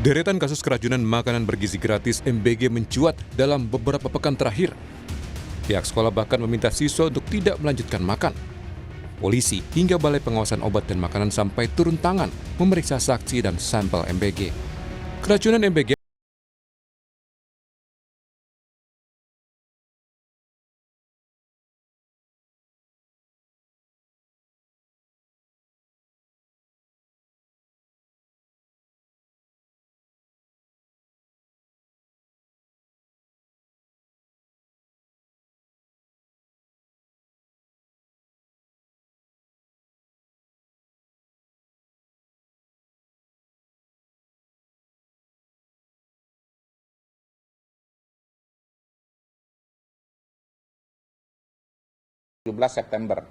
Deretan kasus keracunan makanan bergizi gratis MBG mencuat dalam beberapa pekan terakhir. Pihak sekolah bahkan meminta siswa untuk tidak melanjutkan makan. Polisi hingga Balai Pengawasan Obat dan Makanan sampai turun tangan memeriksa saksi dan sampel MBG. Keracunan MBG September.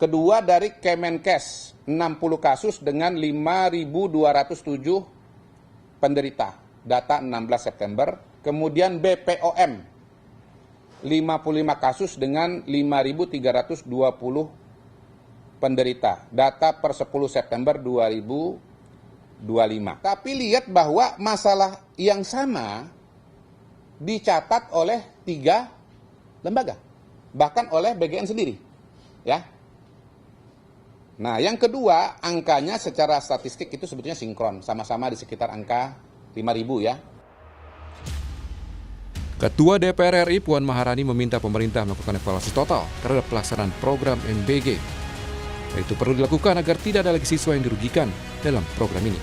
Kedua dari Kemenkes, 60 kasus dengan 5.207 penderita, data 16 September. Kemudian BPOM, 55 kasus dengan 5.320 penderita, data per 10 September 2025. Tapi lihat bahwa masalah yang sama dicatat oleh 3 lembaga. Bahkan oleh BGN sendiri, ya. Nah, yang kedua, angkanya secara statistik itu sebetulnya sinkron, sama-sama di sekitar angka 5.000 ya. Ketua DPR RI Puan Maharani meminta pemerintah melakukan evaluasi total terhadap pelaksanaan program MBG. Itu perlu dilakukan agar tidak ada lagi siswa yang dirugikan dalam program ini.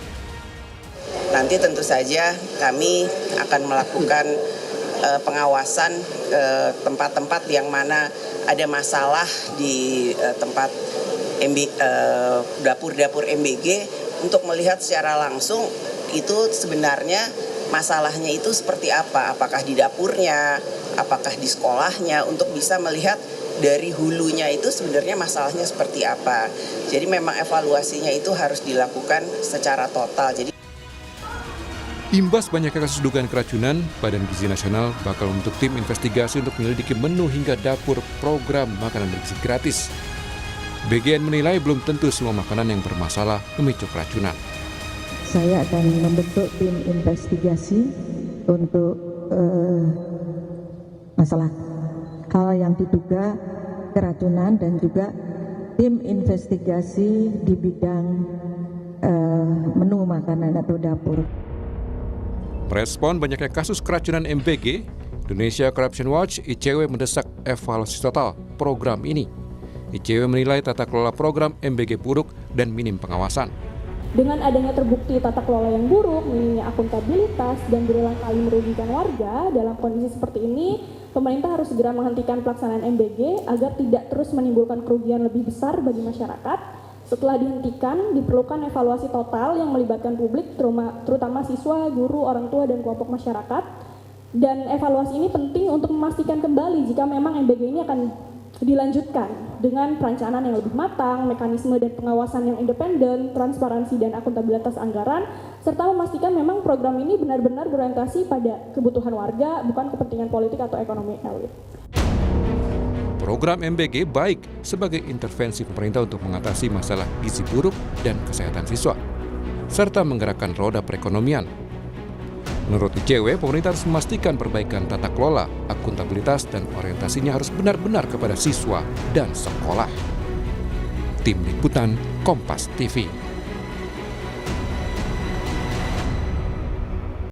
Nanti tentu saja kami akan melakukan pengawasan tempat-tempat yang mana ada masalah di tempat dapur-dapur MBG untuk melihat secara langsung itu sebenarnya masalahnya itu seperti apa, apakah di dapurnya, apakah di sekolahnya, untuk bisa melihat dari hulunya itu sebenarnya masalahnya seperti apa. Jadi memang evaluasinya itu harus dilakukan secara total. Imbas banyaknya kasus dugaan keracunan, Badan Gizi Nasional bakal membentuk tim investigasi untuk menyelidiki menu hingga dapur program makanan bergizi gratis. BGN menilai belum tentu semua makanan yang bermasalah memicu keracunan. Saya akan membentuk tim investigasi untuk masalah hal yang diduga keracunan dan juga tim investigasi di bidang menu makanan atau dapur. Merespon banyaknya kasus keracunan MBG, Indonesia Corruption Watch (ICW) mendesak evaluasi total program ini. ICW menilai tata kelola program MBG buruk dan minim pengawasan. Dengan adanya terbukti tata kelola yang buruk, minimnya akuntabilitas, dan berulang kali merugikan warga, dalam kondisi seperti ini, pemerintah harus segera menghentikan pelaksanaan MBG agar tidak terus menimbulkan kerugian lebih besar bagi masyarakat. Setelah dihentikan, diperlukan evaluasi total yang melibatkan publik, terutama siswa, guru, orang tua, dan kelompok masyarakat. Dan evaluasi ini penting untuk memastikan kembali jika memang MBG ini akan dilanjutkan dengan perencanaan yang lebih matang, mekanisme dan pengawasan yang independen, transparansi dan akuntabilitas anggaran, serta memastikan memang program ini benar-benar berorientasi pada kebutuhan warga, bukan kepentingan politik atau ekonomi elit. Program MBG baik sebagai intervensi pemerintah untuk mengatasi masalah gizi buruk dan kesehatan siswa, serta menggerakkan roda perekonomian. Menurut ICW, pemerintah harus memastikan perbaikan tata kelola, akuntabilitas, dan orientasinya harus benar-benar kepada siswa dan sekolah. Tim Liputan Kompas TV.